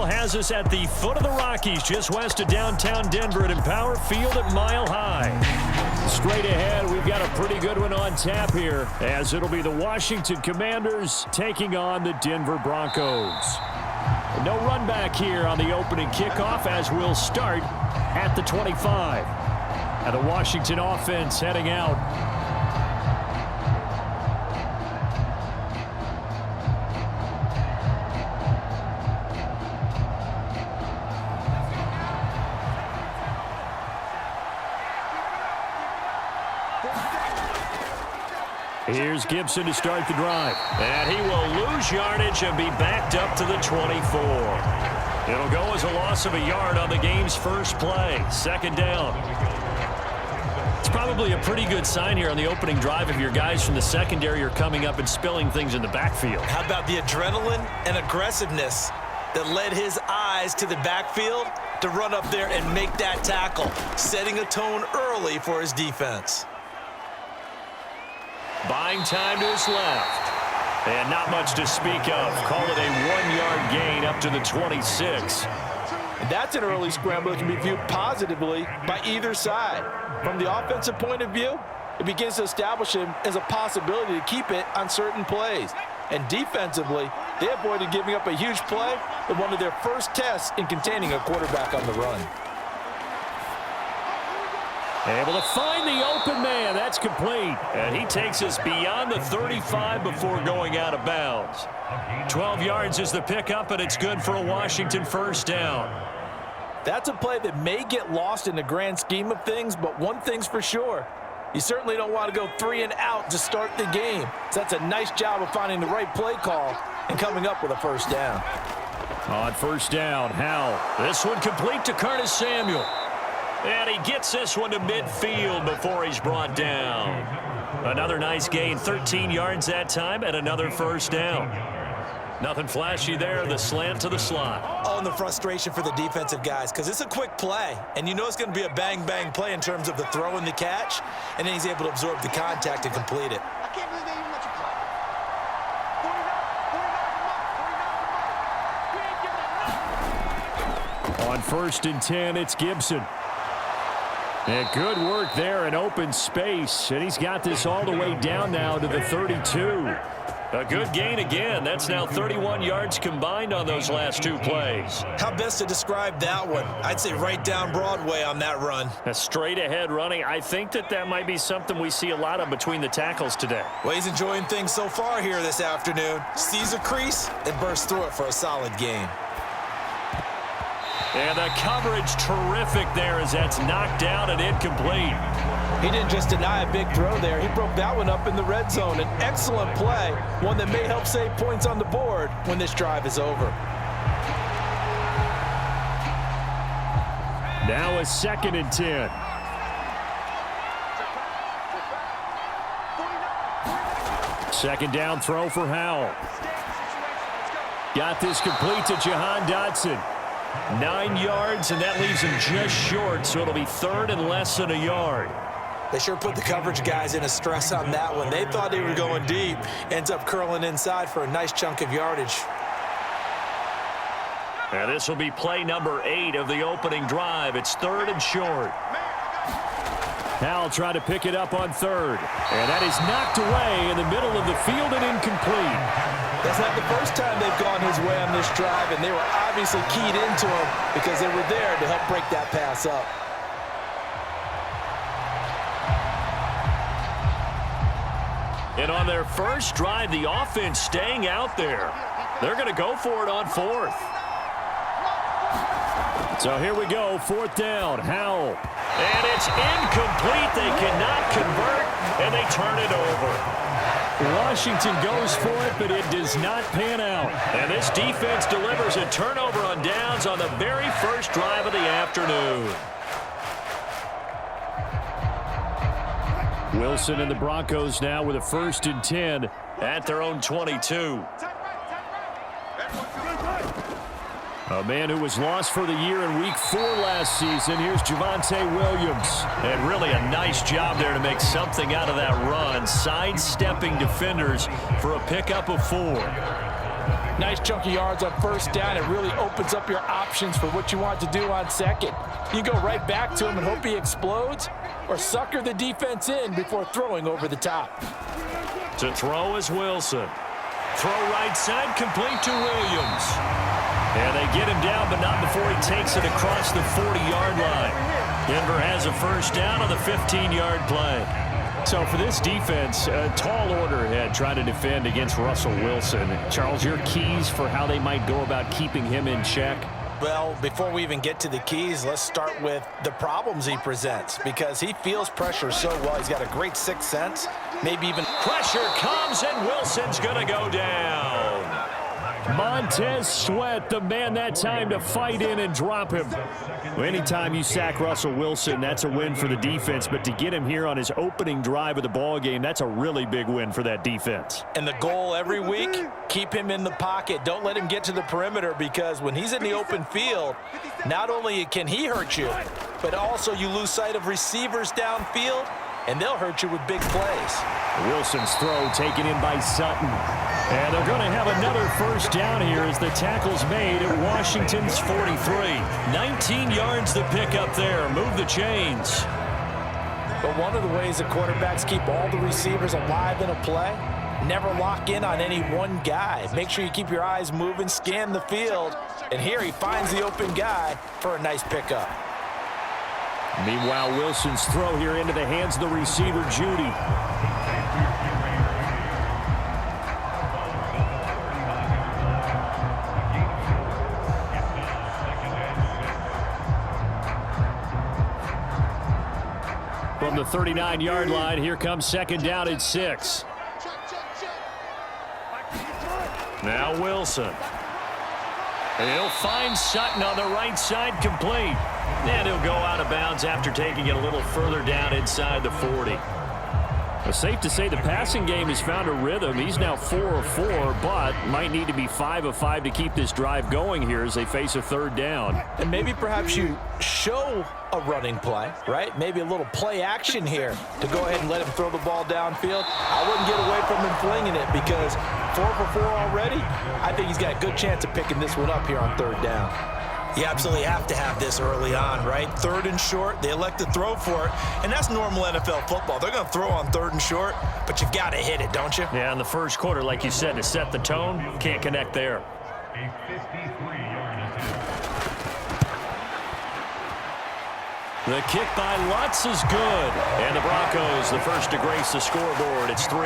Football has us at the foot of the Rockies, just west of downtown Denver at Empower Field at Mile High. Straight ahead, we've got a pretty good one on tap here, as it'll be the Washington Commanders taking on the Denver Broncos. No run back here on the opening kickoff, as we'll start at the 25. And the Washington offense heading out. Here's Gibson to start the drive. And he will lose yardage and be backed up to the 24. It'll go as a loss of a yard on the game's first play. Second down. It's probably a pretty good sign here on the opening drive if your guys from the secondary are coming up and spilling things in the backfield. How about the adrenaline and aggressiveness that led his eyes to the backfield to run up there and make that tackle, setting a tone early for his defense. Buying time to his left. And not much to speak of. Call it a 1-yard gain up to the 26. And that's an early scramble that can be viewed positively by either side. From the offensive point of view, it begins to establish him as a possibility to keep it on certain plays. And defensively, they avoided giving up a huge play in one of their first tests in containing a quarterback on the run. Able to find the open man. That's complete. And he takes us beyond the 35 before going out of bounds. 12 yards is the pickup, and it's good for a Washington first down. That's a play that may get lost in the grand scheme of things, but one thing's for sure. You certainly don't want to go 3 and out to start the game. So that's a nice job of finding the right play call and coming up with a first down. On first down, Howell. This one complete to Curtis Samuel. And he gets this one to midfield before he's brought down. Another nice gain, 13 yards that time, and another first down. Nothing flashy there, the slant to the slot. Oh, and the frustration for the defensive guys, because it's a quick play, and you know it's going to be a bang-bang play in terms of the throw and the catch, and then he's able to absorb the contact and complete it. On first and 10, it's Gibson. And good work there in open space, and he's got this all the way down now to the 32. A good gain again. That's now 31 yards combined on those last two plays. How best to describe that one? I'd say right down Broadway on that run. A straight ahead running. I think that might be something we see a lot of between the tackles today. Well, he's enjoying things so far here this afternoon. Sees a crease and bursts through it for a solid gain. And the coverage terrific there as that's knocked down and incomplete. He didn't just deny a big throw there. He broke that one up in the red zone. An excellent play, one that may help save points on the board when this drive is over. Now a second and 10. Second down throw for Howell. Got this complete to Jahan Dotson. 9 yards, and that leaves him just short, so it'll be third and less than a yard. They sure put the coverage guys in a stress on that one. They thought they were going deep. Ends up curling inside for a nice chunk of yardage. And this will be play number 8 of the opening drive. It's third and short. Howell trying to pick it up on third. And that is knocked away in the middle of the field and incomplete. That's not the first time they've gone his way on this drive, and they were obviously keyed into him because they were there to help break that pass up. And on their first drive, the offense staying out there. They're going to go for it on fourth. So here we go, fourth down, Howell. And it's incomplete. They cannot convert, and they turn it over. Washington goes for it, but it does not pan out. And this defense delivers a turnover on downs on the very first drive of the afternoon. Wilson and the Broncos now with a first and 10 at their own 22. A man who was lost for the year in Week 4 last season. Here's Javonte Williams. And really a nice job there to make something out of that run. Sidestepping defenders for a pickup of 4. nice chunk of yards on first down. It really opens up your options for what you want to do on second. You go right back to him and hope he explodes, or sucker the defense in before throwing over the top. To throw is Wilson. Throw right side, complete to Williams. And they get him down, but not before he takes it across the 40-yard line. Denver has a first down on the 15-yard play. So for this defense, a tall order ahead trying to defend against Russell Wilson. Charles, your keys for how they might go about keeping him in check? Well, before we even get to the keys, let's start with the problems he presents, because he feels pressure so well. He's got a great sixth sense, maybe even... Pressure comes, and Wilson's going to go down. Montez Sweat, the man that time to fight in and drop him. Anytime you sack Russell Wilson, that's a win for the defense, but to get him here on his opening drive of the ball game, that's a really big win for that defense. And the goal every week, keep him in the pocket. Don't let him get to the perimeter, because when he's in the open field, not only can he hurt you, but also you lose sight of receivers downfield, and they'll hurt you with big plays. Wilson's throw taken in by Sutton. And they're going to have another first down here as the tackle's made at Washington's 43. 19 yards to pick up there. Move the chains. But one of the ways the quarterbacks keep all the receivers alive in a play, never lock in on any one guy. Make sure you keep your eyes moving, scan the field. And here he finds the open guy for a nice pickup. Meanwhile, Wilson's throw here into the hands of the receiver, Judy. From the 39-yard line, here comes second down at 6. Now Wilson. And he'll find Sutton on the right side, complete. And he'll go out of bounds after taking it a little further down inside the 40. It's safe to say the passing game has found a rhythm. He's now 4 of 4, but might need to be 5 of 5 to keep this drive going here as they face a third down. And maybe perhaps you show a running play, right? Maybe a little play action here to go ahead and let him throw the ball downfield. I wouldn't get away from him flinging it, because 4 for 4 already, I think he's got a good chance of picking this one up here on third down. You absolutely have to have this early on, right? Third and short, they elect to throw for it, and that's normal NFL football. They're going to throw on third and short, but you've got to hit it, don't you? Yeah, in the first quarter, like you said, to set the tone, can't connect there. The kick by Lutz is good. And the Broncos, the first to grace the scoreboard. It's 3-0.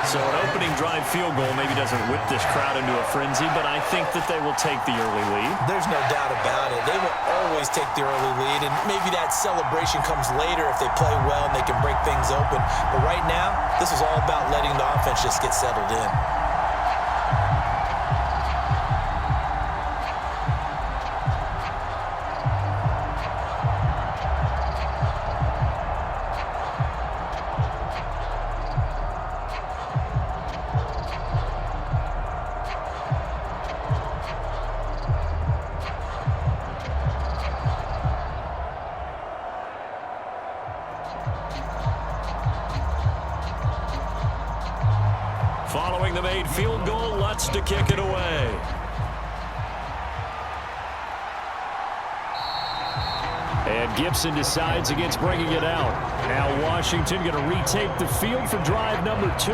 So an opening drive field goal maybe doesn't whip this crowd into a frenzy, but I think that they will take the early lead. There's no doubt about it. They will always take the early lead, and maybe that celebration comes later if they play well and they can break things open. But right now, this is all about letting the offense just get settled in. Following the made field goal, Lutz to kick it away. And Gibson decides against bringing it out. Now Washington going to retake the field for drive number 2.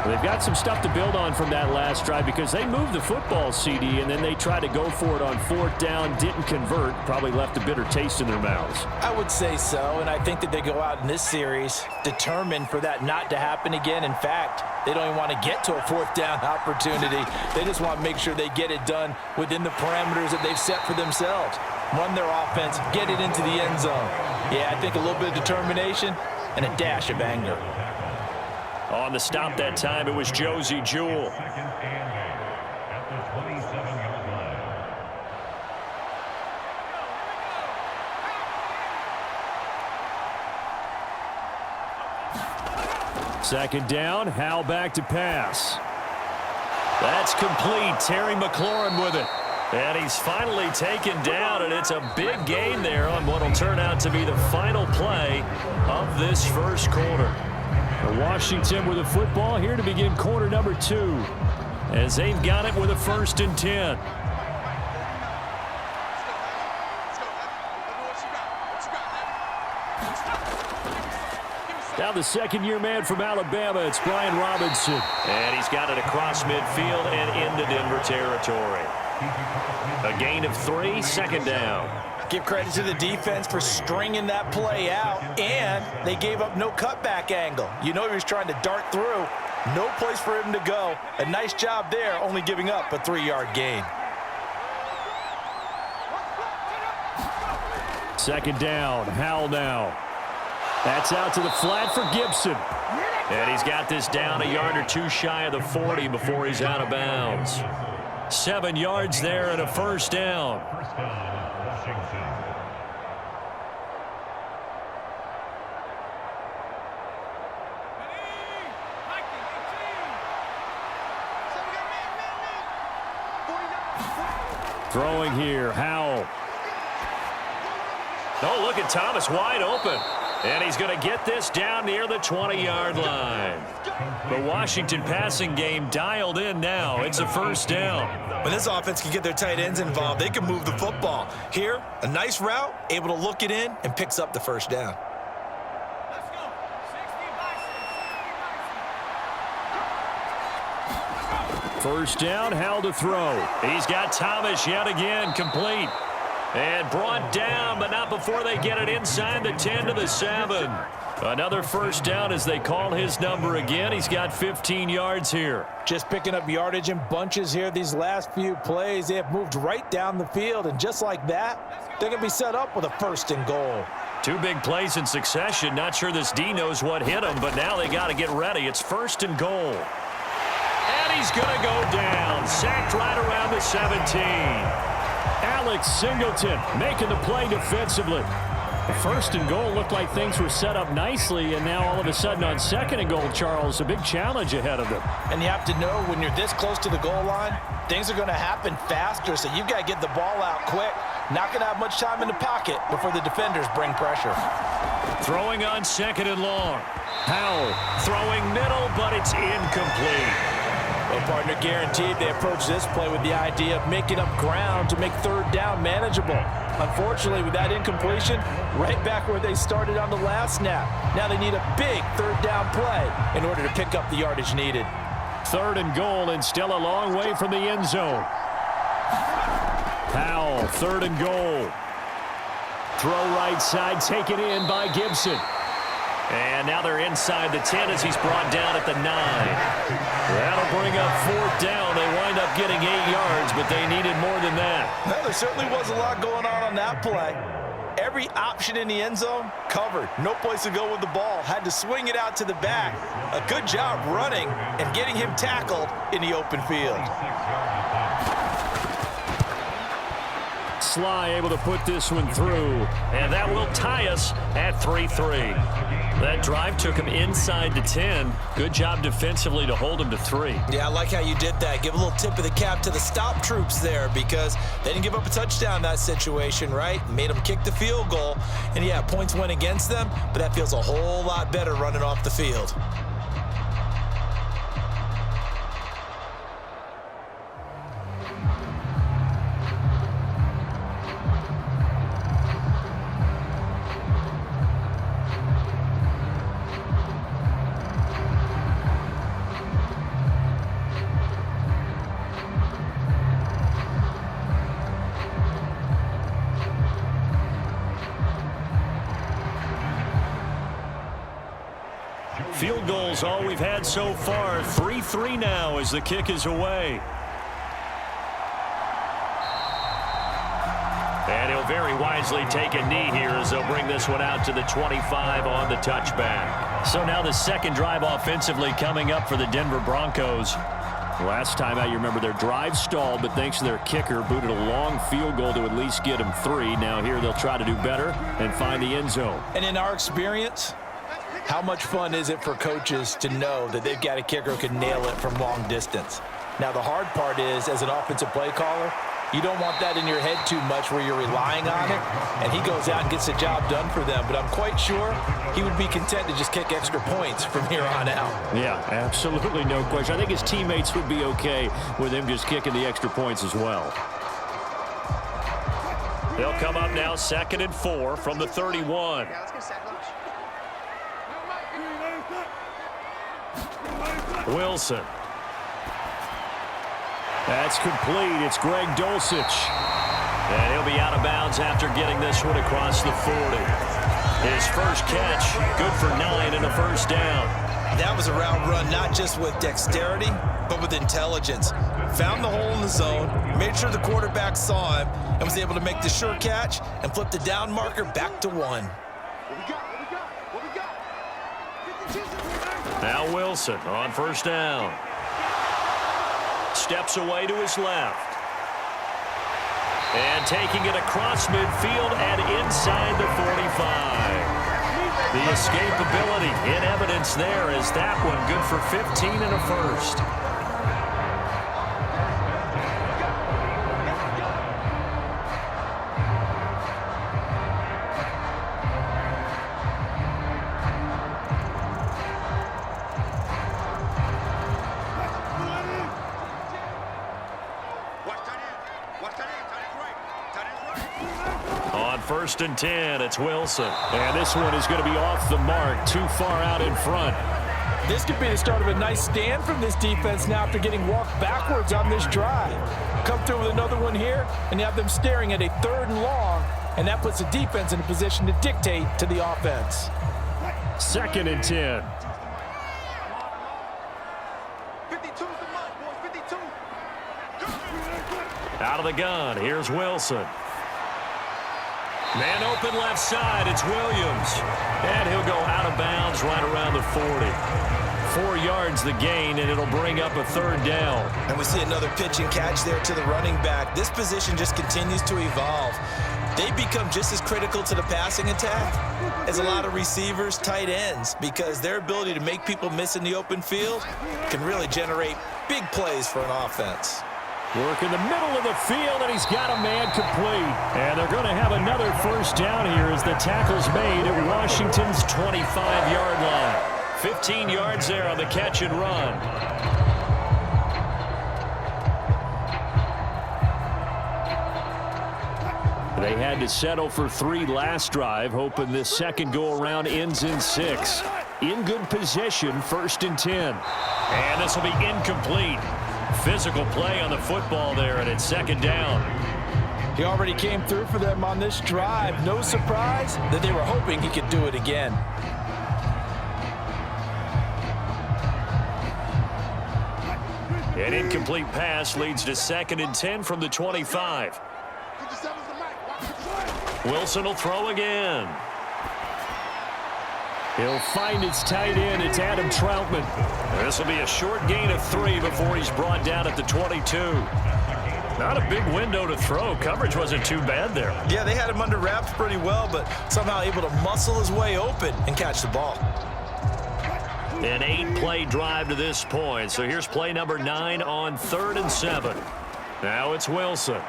They've got some stuff to build on from that last drive, because they moved the football, CD, and then they tried to go for it on fourth down, didn't convert, probably left a bitter taste in their mouths. I would say so, and I think that they go out in this series determined for that not to happen again. In fact, they don't even want to get to a fourth down opportunity. They just want to make sure they get it done within the parameters that they've set for themselves. Run their offense, get it into the end zone. Yeah, I think a little bit of determination and a dash of anger. On the stop that time, it was Josie Jewell. Second down, Howell back to pass. That's complete. Terry McLaurin with it. And he's finally taken down, and it's a big gain there on what will turn out to be the final play of this first quarter. Washington with the football here to begin quarter number 2. as they've got it with a 1st and 10. Now the second-year man from Alabama, it's Brian Robinson. And he's got it across midfield and into Denver territory. A gain of 3, 2nd down. Give credit to the defense for stringing that play out, and they gave up no cutback angle. You know he was trying to dart through. No place for him to go. A nice job there, only giving up a 3-yard gain. 2nd down, Howell now. That's out to the flat for Gibson. And he's got this down a yard or 2 shy of the 40 before he's out of bounds. 7 yards there and a 1st down. Throwing here, Howell. Oh, look at Thomas wide open. And he's going to get this down near the 20-yard line. The Washington passing game dialed in now. It's a 1st down. When this offense can get their tight ends involved, they can move the football. Here, a nice route, able to look it in, and picks up the 1st down. First down, Howell to throw. He's got Thomas yet again complete. And brought down, but not before they get it inside the 10 to the 7. Another 1st down as they call his number again. He's got 15 yards here. Just picking up yardage in bunches here these last few plays. They have moved right down the field, and just like that, they're going to be set up with a 1st and goal. 2 big plays in succession. Not sure this D knows what hit him, but now they got to get ready. It's 1st and goal. And he's going to go down. Sacked right around the 17. Alex Singleton making the play defensively. The 1st and goal looked like things were set up nicely, and now all of a sudden on 2nd and goal, Charles, a big challenge ahead of them. And you have to know when you're this close to the goal line, things are going to happen faster, so you've got to get the ball out quick. Not going to have much time in the pocket before the defenders bring pressure. Throwing on 2nd and long. Howell throwing middle, but it's incomplete. Well, partner, guaranteed they approach this play with the idea of making up ground to make 3rd down manageable. Unfortunately, with that incompletion, right back where they started on the last snap. Now they need a big 3rd down play in order to pick up the yardage needed. 3rd and goal, and still a long way from the end zone. Howell, 3rd and goal. Throw right side, taken in by Gibson. And now they're inside the 10 as he's brought down at the 9. That'll bring up 4th down. They wind up getting 8 yards, but they needed more than that. Well, there certainly was a lot going on that play. Every option in the end zone covered. No place to go with the ball. Had to swing it out to the back. A good job running and getting him tackled in the open field. Sly able to put this one through. And that will tie us at 3-3. That drive took him inside the 10. Good job defensively to hold him to 3. Yeah, I like how you did that. Give a little tip of the cap to the stop troops there because they didn't give up a touchdown in that situation, right? Made them kick the field goal. And, yeah, points went against them, but that feels a whole lot better running off the field. Field goals all we've had so far. 3-3 now as the kick is away. And he'll very wisely take a knee here as they'll bring this one out to the 25 on the touchback. So now the 2nd drive offensively coming up for the Denver Broncos. Last time out, you remember their drive stalled, but thanks to their kicker, booted a long field goal to at least get them 3. Now here they'll try to do better and find the end zone. And in our experience, how much fun is it for coaches to know that they've got a kicker who can nail it from long distance? Now, the hard part is, as an offensive play caller, You don't want that in your head too much where you're relying on it, and he goes out and gets the job done for them. But I'm quite sure he would be content to just kick extra points from here on out. Yeah, absolutely no question. I think his teammates would be okay with him just kicking the extra points as well. They'll come up now 2nd and 4 from the 31. Wilson. That's complete. It's Greg Dulcich. And he'll be out of bounds after getting this one across the 40. His first catch, good for 9 and a first down. That was a route run not just with dexterity, but with intelligence. Found the hole in the zone, made sure the quarterback saw him, and was able to make the sure catch and flip the down marker back to 1. Now Wilson on first down. Steps away to his left. And taking it across midfield and inside the 45. The escapability in evidence there as that one good for 15 and a first. On 1st and 10, it's Wilson. And this one is going to be off the mark, too far out in front. This could be the start of a nice stand from this defense now after getting walked backwards on this drive. Come through with another one here, and you have them staring at a 3rd and long, and that puts the defense in a position to dictate to the offense. 2nd and 10. 52 the mark, boys, 52. Out of the gun, here's Wilson. Man open left side, it's Williams. And he'll go out of bounds right around the 40. 4 yards the gain, and it'll bring up a 3rd down. And we see another pitch and catch there to the running back. This position just continues to evolve. They become just as critical to the passing attack as a lot of receivers, tight ends, because their ability to make people miss in the open field can really generate big plays for an offense. Work in the middle of the field, and he's got a man complete. And they're going to have another first down here as the tackle's made at Washington's 25-yard line. 15 yards there on the catch and run. They had to settle for 3 last drive, hoping this second go-around ends in 6. In good position, 1st and 10. And this will be incomplete. Physical play on the football there, and it's 2nd down. He already came through for them on this drive. No surprise that they were hoping he could do it again. An incomplete pass leads to 2nd and 10 from the 25. Wilson will throw again. He'll find its tight end. It's Adam Troutman. This will be a short gain of 3 before he's brought down at the 22. Not a big window to throw. Coverage wasn't too bad there. Yeah, they had him under wraps pretty well, but somehow able to muscle his way open and catch the ball. An 8-play drive to this point. So here's play number 9 on 3rd and 7. Now it's Wilson.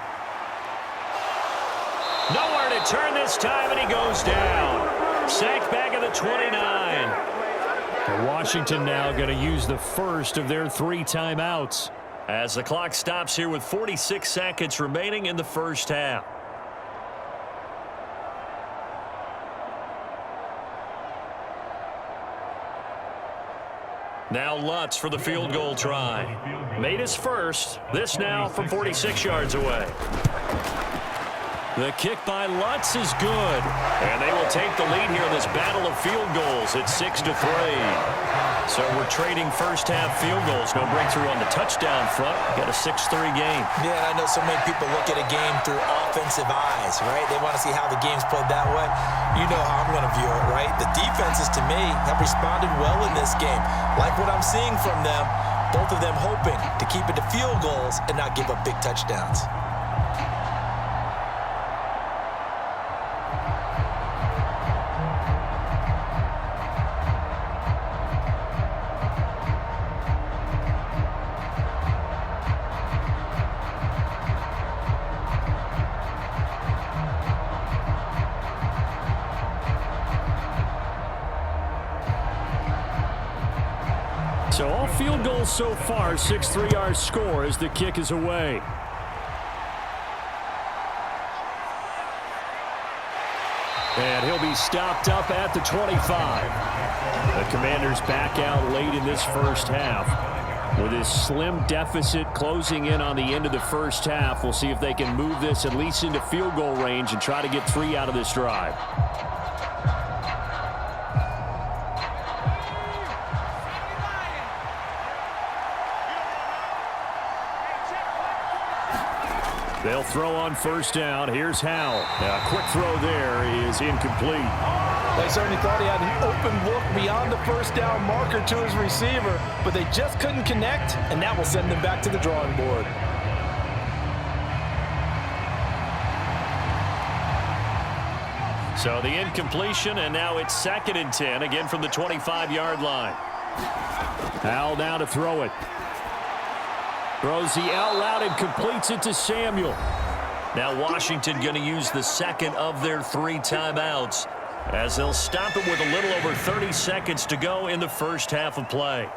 Nowhere to turn this time, and he goes down. Sacked back at the 29. And Washington now going to use the first of their 3 timeouts. As the clock stops here with 46 seconds remaining in the first half. Now Lutz for the field goal try. Made his first. This now from 46 yards away. The kick by Lutz is good. And they will take the lead here in this battle of field goals at 6-3. So we're trading first half field goals. No breakthrough on the touchdown front. Got a 6-3 game. Yeah, I know so many people look at a game through offensive eyes, right? They want to see how the game's played that way. You know how I'm going to view it, right? The defenses, to me, have responded well in this game. Like what I'm seeing from them, both of them hoping to keep it to field goals and not give up big touchdowns. So all field goals so far, 6-3 our score as the kick is away. And he'll be stopped up at the 25. The Commanders back out late in this first half. With his slim deficit closing in on the end of the first half, we'll see if they can move this at least into field goal range and try to get 3 out of this drive. They'll throw on first down. Here's Howell. A quick throw there is incomplete. They certainly thought he had an open look beyond the first down marker to his receiver, but they just couldn't connect, and that will send them back to the drawing board. So the incompletion, and now it's 2nd and 10, again from the 25-yard line. Howell now to throw it. Throws the out route and completes it to Samuel. Now Washington going to use the second of their 3 timeouts as they'll stop it with a little over 30 seconds to go in the first half of play.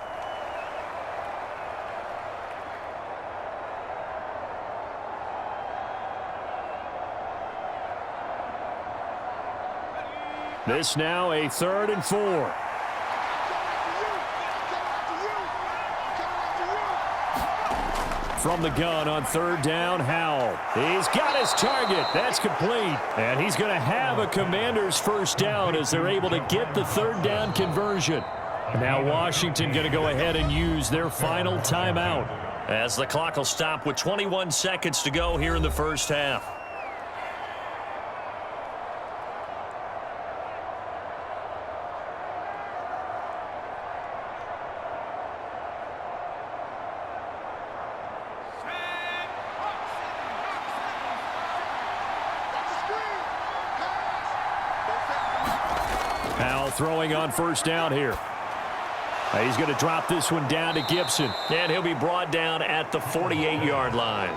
This now a 3rd and 4. From the gun on 3rd down, Howell. He's got his target. That's complete. And he's going to have a Commanders first down as they're able to get the 3rd down conversion. Now Washington going to go ahead and use their final timeout as the clock will stop with 21 seconds to go here in the first half. Howell throwing on first down here. He's going to drop this one down to Gibson. And he'll be brought down at the 48-yard line.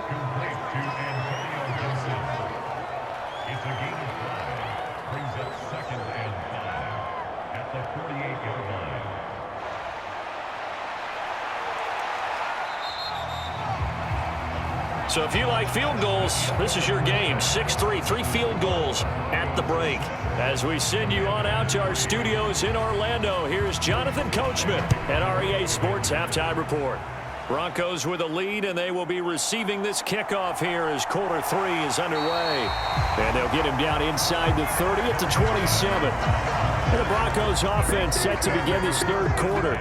So if you like field goals, this is your game. 6-3, 3 field goals at the break. As we send you on out to our studios in Orlando, here's Jonathan Coachman at REA Sports Halftime Report. Broncos with a lead, and they will be receiving this kickoff here as quarter 3 is underway. And they'll get him down inside the 30 at the 27. And the Broncos offense set to begin this 3rd quarter.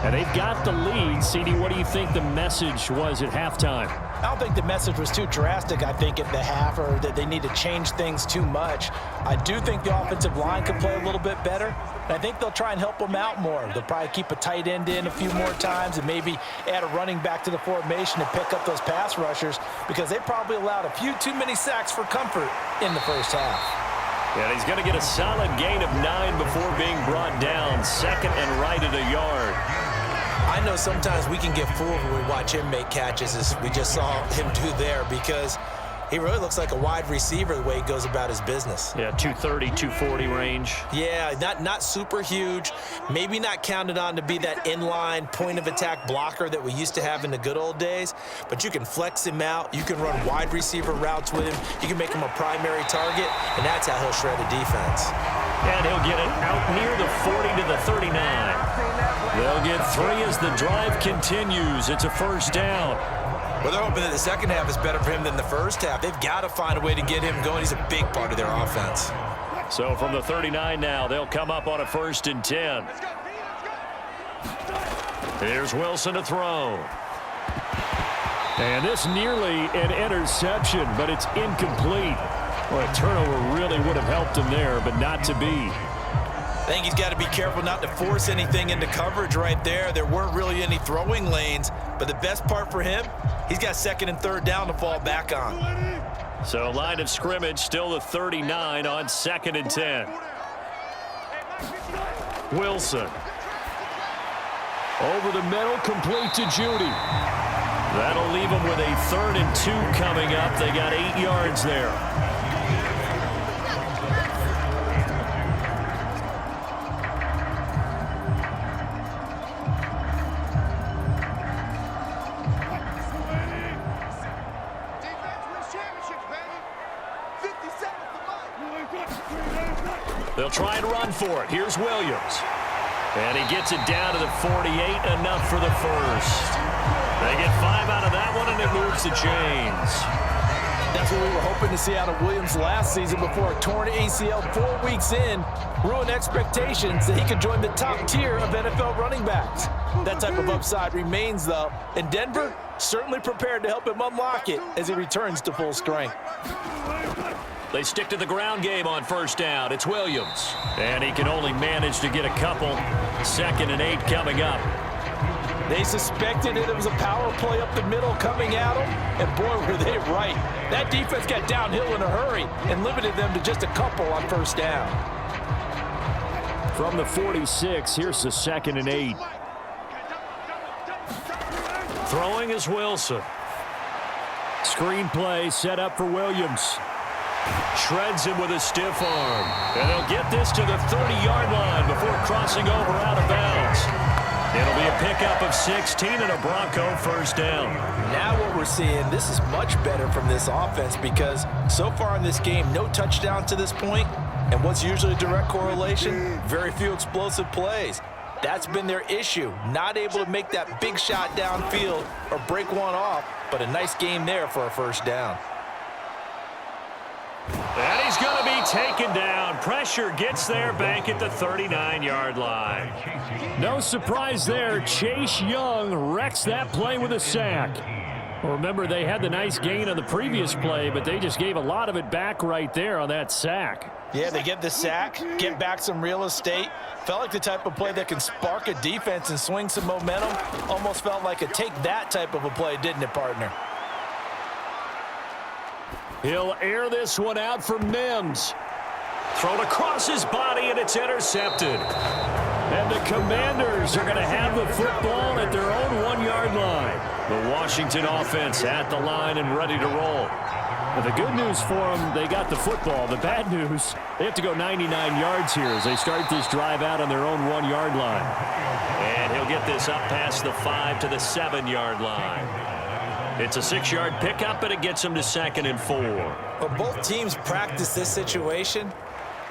And they've got the lead. CD, what do you think the message was at halftime? I don't think the message was too drastic, I think, at the half, or that they need to change things too much. I do think the offensive line could play a little bit better. I think they'll try and help them out more. They'll probably keep a tight end in a few more times and maybe add a running back to the formation and pick up those pass rushers because they probably allowed a few too many sacks for comfort in the first half. And he's going to get a solid gain of 9 before being brought down. 2nd and right at a yard. I know sometimes we can get fooled when we watch him make catches, as we just saw him do there, because he really looks like a wide receiver the way he goes about his business. Yeah, 230, 240 range. Yeah, not super huge. Maybe not counted on to be that inline point-of-attack blocker that we used to have in the good old days, but you can flex him out. You can run wide receiver routes with him. You can make him a primary target, and that's how he'll shred a defense. And he'll get it out near the 40 to the 39. They'll get 3 as the drive continues. It's a first down. Well, they're hoping that the second half is better for him than the first half. They've got to find a way to get him going. He's a big part of their offense. So from the 39 now, they'll come up on a 1st and 10. Here's Wilson to throw. And this nearly an interception, but it's incomplete. Well, a turnover really would have helped him there, but not to be. I think he's got to be careful not to force anything into coverage right there. There weren't really any throwing lanes, but the best part for him, he's got 2nd and 3rd down to fall back on. So line of scrimmage still the 39 on 2nd and 10. Wilson. Over the middle, complete to Judy. That'll leave them with a 3rd and 2 coming up. They got 8 yards there. They'll try and run for it. Here's Williams. And he gets it down to the 48, enough for the first. They get 5 out of that one, and it moves the chains. That's what we were hoping to see out of Williams last season before a torn ACL 4 weeks in ruined expectations that he could join the top tier of NFL running backs. That type of upside remains, though, and Denver certainly prepared to help him unlock it as he returns to full strength. They stick to the ground game on first down. It's Williams. And he can only manage to get a couple. 2nd and 8 coming up. They suspected it was a power play up the middle coming at them, and boy, were they right. That defense got downhill in a hurry and limited them to just a couple on first down. From the 46, here's the 2nd and 8. Throwing is Wilson. Screen play set up for Williams. Shreds him with a stiff arm. And they'll get this to the 30-yard line before crossing over out of bounds. It'll be a pickup of 16 and a Bronco first down. Now what we're seeing, this is much better from this offense because so far in this game, no touchdown to this point. And what's usually a direct correlation? Very few explosive plays. That's been their issue. Not able to make that big shot downfield or break one off, but a nice game there for a first down. And he's going to be taken down. Pressure gets there back at the 39-yard line. No surprise there. Chase Young wrecks that play with a sack. Remember, they had the nice gain on the previous play, but they just gave a lot of it back right there on that sack. Yeah, they get the sack, get back some real estate. Felt like the type of play that can spark a defense and swing some momentum. Almost felt like a take that type of a play, didn't it, partner? He'll air this one out for Mims. Thrown across his body, and it's intercepted. And the Commanders are going to have the football at their own 1-yard line. The Washington offense at the line and ready to roll. Well, the good news for them, they got the football. The bad news, they have to go 99 yards here as they start this drive out on their own 1-yard line. And he'll get this up past the 5 to the 7-yard line. It's a 6-yard pickup, and it gets him to 2nd and 4. Well, both teams practice this situation,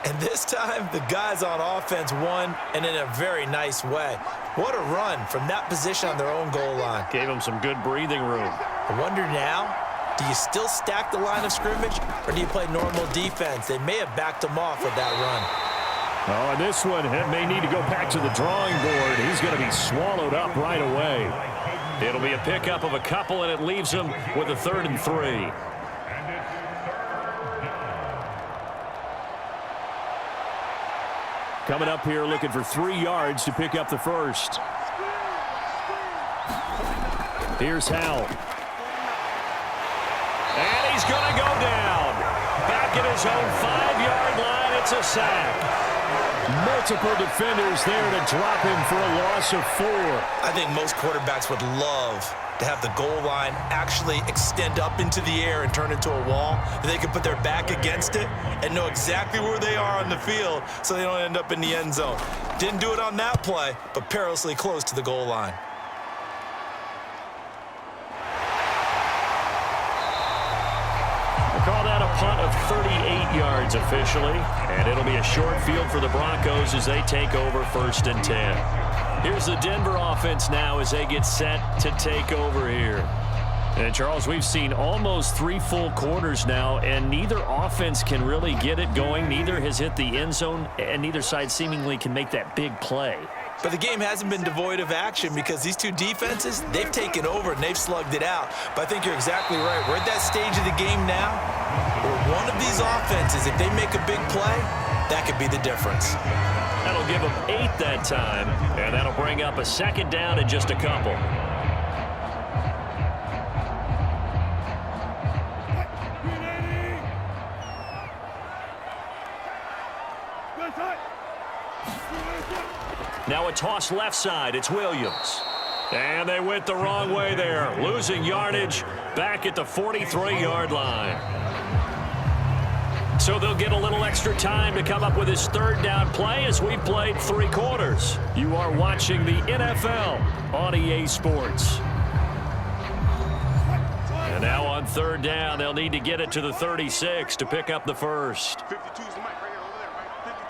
and this time the guys on offense won, and in a very nice way. What a run from that position on their own goal line. Gave him some good breathing room. I wonder now, do you still stack the line of scrimmage, or do you play normal defense? They may have backed him off with that run. Oh, and this one may need to go back to the drawing board. He's going to be swallowed up right away. It'll be a pickup of a couple, and it leaves him with a 3rd and 3. Coming up here looking for 3 yards to pick up the first. Here's Howell. And he's going to go down. Back at his own 5-yard line, it's a sack. Multiple defenders there to drop him for a loss of 4. I think most quarterbacks would love to have the goal line actually extend up into the air and turn into a wall. They can put their back against it and know exactly where they are on the field so they don't end up in the end zone. Didn't do it on that play, but perilously close to the goal line. Call that a punt of 38 yards officially, and it'll be a short field for the Broncos as they take over 1st and 10. Here's the Denver offense now as they get set to take over here. And Charles, we've seen almost 3 full quarters now, and neither offense can really get it going. Neither has hit the end zone, and neither side seemingly can make that big play. But the game hasn't been devoid of action because these two defenses, they've taken over and they've slugged it out. But I think you're exactly right. We're at that stage of the game now where one of these offenses, if they make a big play, that could be the difference. That'll give them 8 that time, and that'll bring up a 2nd down and just a couple. Now a toss left side. It's Williams. And they went the wrong way there. Losing yardage back at the 43-yard line. So they'll get a little extra time to come up with his 3rd down play as we've played 3 quarters. You are watching the NFL on EA Sports. And now on 3rd down, they'll need to get it to the 36 to pick up the first. 52's the mic right here, over there, right?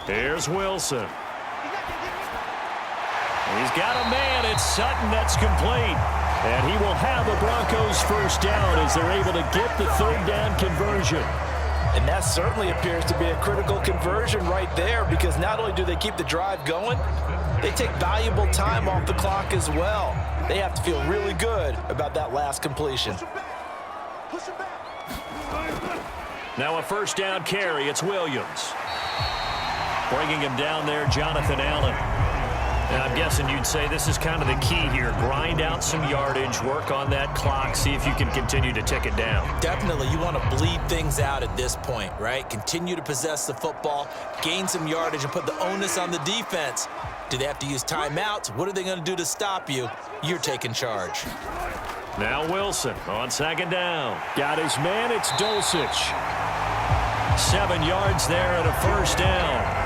Here's Wilson. He's got a man. It's Sutton that's complete. And he will have the Broncos first down as they're able to get the third down conversion. And that certainly appears to be a critical conversion right there, because not only do they keep the drive going, they take valuable time off the clock as well. They have to feel really good about that last completion. Now a first down carry. It's Williams. Bringing him down there, Jonathan Allen. And I'm guessing you'd say this is kind of the key here. Grind out some yardage, work on that clock, see if you can continue to tick it down. Definitely, you want to bleed things out at this point, right? Continue to possess the football, gain some yardage, and put the onus on the defense. Do they have to use timeouts? What are they going to do to stop you? You're taking charge. Now Wilson on second down. Got his man. It's Dulcich. 7 yards there and a first down.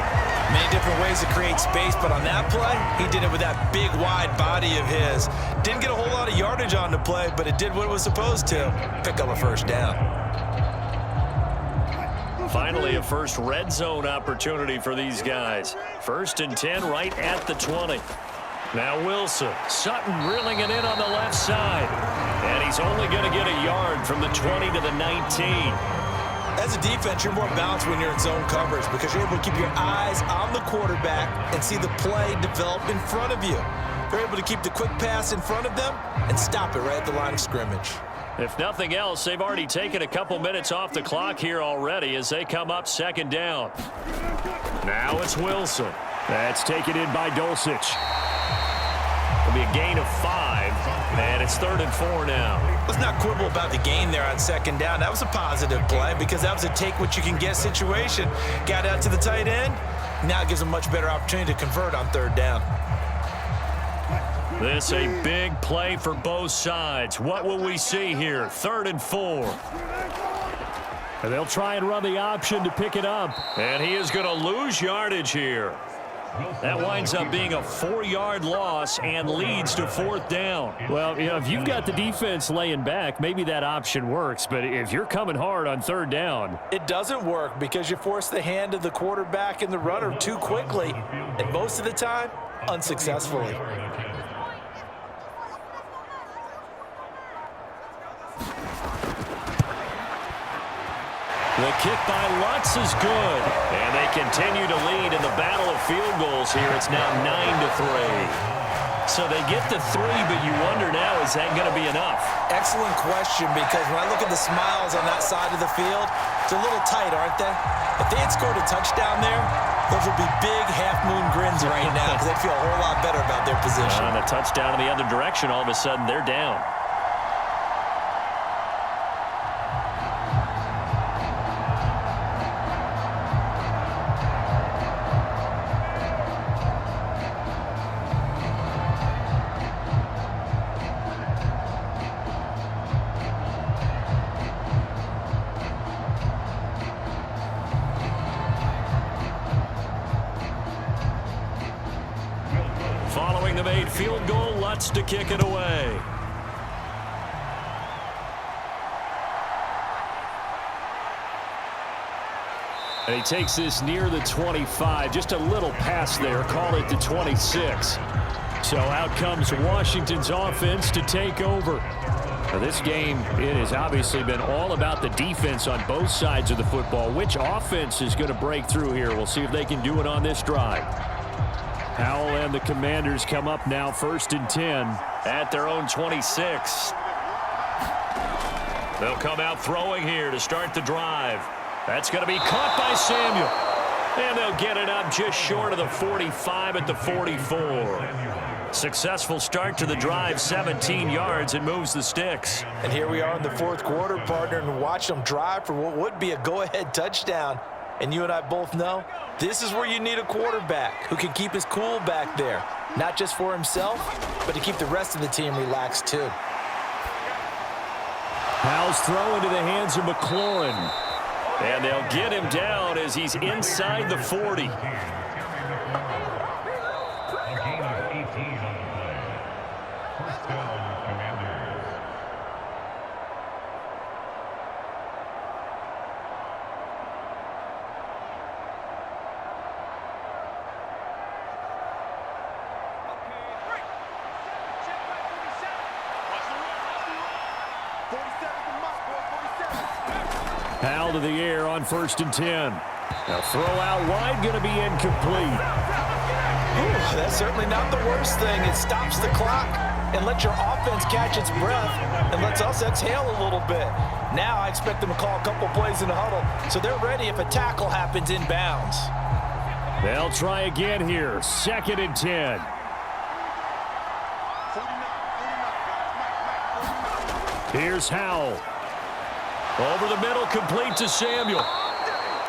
Many different ways to create space, but on that play, he did it with that big, wide body of his. Didn't get a whole lot of yardage on the play, but it did what it was supposed to. Pick up a first down. Finally, a first red zone opportunity for these guys. 1st and 10 right at the 20. Now Wilson. Sutton reeling it in on the left side. And he's only going to get a yard from the 20 to the 19. As a defense, you're more balanced when you're in zone coverage because you're able to keep your eyes on the quarterback and see the play develop in front of you. They're able to keep the quick pass in front of them and stop it right at the line of scrimmage. If nothing else, they've already taken a couple minutes off the clock here already as they come up second down. Now it's Wilson. That's taken in by Dulcich. It'll be a gain of 5, and it's 3rd and 4 now. Let's not quibble about the gain there on second down. That was a positive play because that was a take-what-you-can-get situation. Got out to the tight end. Now it gives them a much better opportunity to convert on 3rd down. This a big play for both sides. What will we see here? 3rd and 4. And they'll try and run the option to pick it up. And he is going to lose yardage here. That winds up being a 4-yard loss and leads to 4th down. Well, you know, if you've got the defense laying back, maybe that option works. But if you're coming hard on 3rd down, it doesn't work because you force the hand of the quarterback and the runner too quickly, and most of the time, unsuccessfully. the kick by Lutz is good. And they continue to lead in the battle of field goals here. It's now 9-3. So they get the 3, but you wonder now, is that going to be enough? Excellent question, because when I look at the smiles on that side of the field, it's a little tight, aren't they? If they had scored a touchdown there, those would be big half-moon grins right now because they'd feel a whole lot better about their position. On a touchdown in the other direction, all of a sudden they're down. Following the made field goal, Lutz to kick it away. And he takes this near the 25. Just a little pass there. Call it the 26. So out comes Washington's offense to take over. Now this game, it has obviously been all about the defense on both sides of the football. Which offense is going to break through here? We'll see if they can do it on this drive. Howell and the Commanders come up now 1st and 10 at their own 26. They'll come out throwing here to start the drive. That's going to be caught by Samuel. And they'll get it up just short of the 45 at the 44. Successful start to the drive, 17 yards, and moves the sticks. And here we are in the 4th quarter, partner, and watch them drive for what would be a go-ahead touchdown. And you and I both know this is where you need a quarterback who can keep his cool back there, not just for himself, but to keep the rest of the team relaxed too. Howell's throw into the hands of McLaurin. And they'll get him down as he's inside the 40. Foul to the air on 1st and 10. Now throw out wide, going to be incomplete. Ooh, that's certainly not the worst thing. It stops the clock and lets your offense catch its breath and lets us exhale a little bit. Now I expect them to call a couple plays in the huddle so they're ready if a tackle happens inbounds. They'll try again here. 2nd and 10. Here's Howell. Over the middle, complete to Samuel.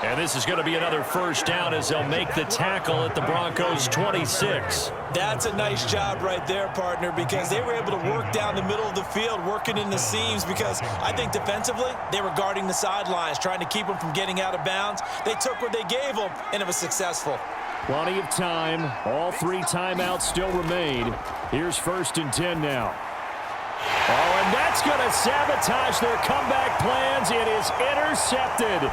And this is going to be another 1st down as they'll make the tackle at the Broncos' 26. That's a nice job right there, partner, because they were able to work down the middle of the field, working in the seams, because I think defensively they were guarding the sidelines, trying to keep them from getting out of bounds. They took what they gave them, and it was successful. Plenty of time. All 3 timeouts still remain. Here's 1st and 10 now. Oh, and that's going to sabotage their comeback plans. It is intercepted.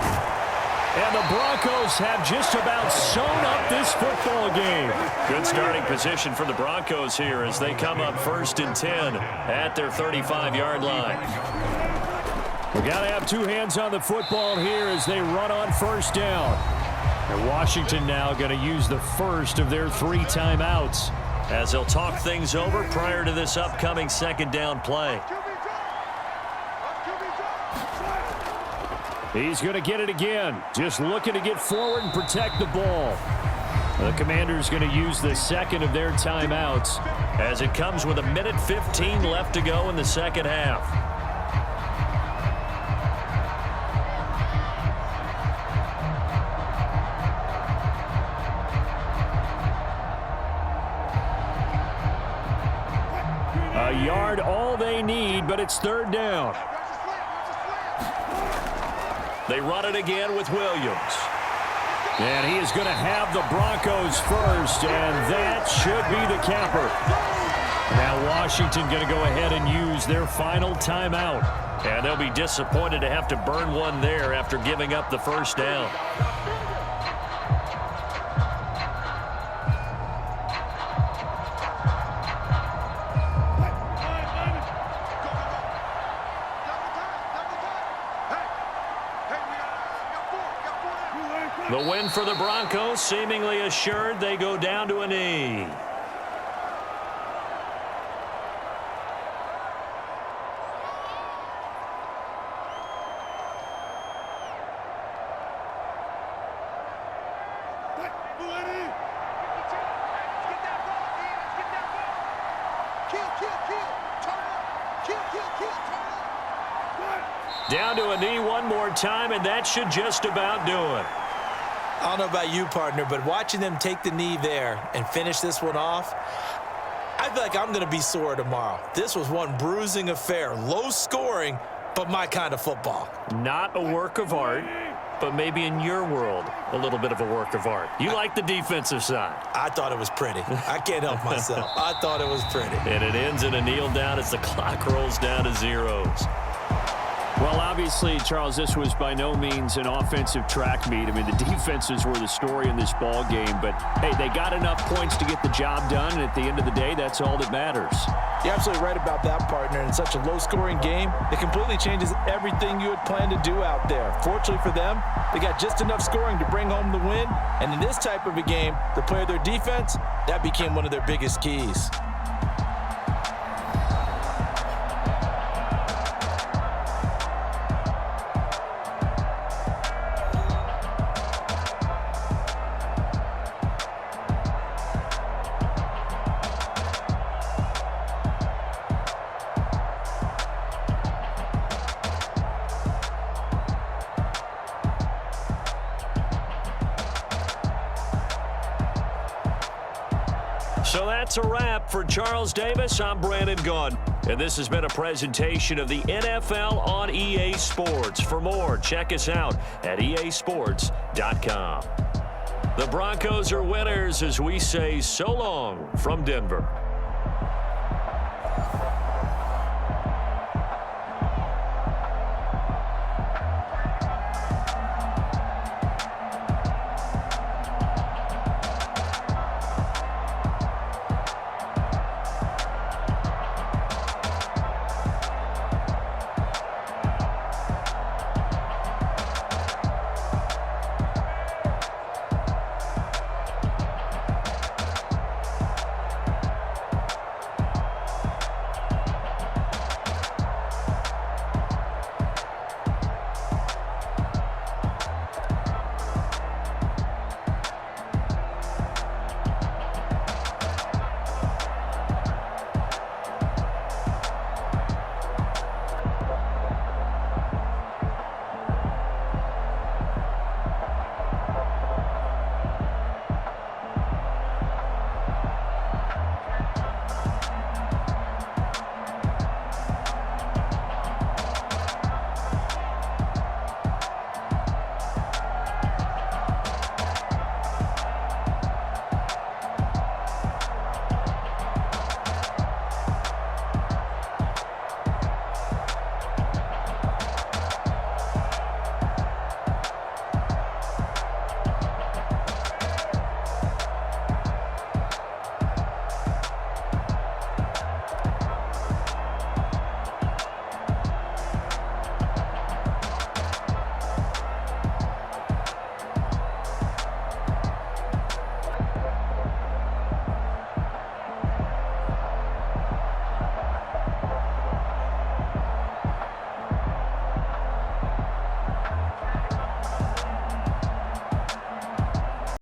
And the Broncos have just about sewn up this football game. Good starting position for the Broncos here as they come up 1st and 10 at their 35-yard line. We got to have 2 hands on the football here as they run on 1st down. And Washington now going to use the first of their 3 timeouts as they'll talk things over prior to this upcoming 2nd down play. He's going to get it again. Just looking to get forward and protect the ball. The Commanders going to use the 2nd of their timeouts as it comes with 1:15 left to go in the 2nd half. A yard all they need, but it's 3rd down. They run it again with Williams. And he is going to have the Broncos first, and that should be the capper. Now Washington going to go ahead and use their final timeout. And they'll be disappointed to have to burn one there after giving up the 1st down. The win for the Broncos seemingly assured. They go down to a knee. Down to a knee one more time, and that should just about do it. I don't know about you, partner, but watching them take the knee there and finish this one off, I feel like I'm going to be sore tomorrow. This was one bruising affair. Low scoring, but my kind of football. Not a work of art, but maybe in your world, a little bit of a work of art. You like the defensive side. I thought it was pretty. I can't help myself. I thought it was pretty. And it ends in a kneel down as the clock rolls down to zeros. Well, obviously, Charles, this was by no means an offensive track meet. I mean, the defenses were the story in this ball game. But, hey, they got enough points to get the job done. And at the end of the day, that's all that matters. You're absolutely right about that, partner. In such a low-scoring game, it completely changes everything you had planned to do out there. Fortunately for them, they got just enough scoring to bring home the win. And in this type of a game, to play their defense, that became one of their biggest keys. So that's a wrap for Charles Davis. I'm Brandon Gunn. And this has been a presentation of the NFL on EA Sports. For more, check us out at easports.com. The Broncos are winners as we say so long from Denver.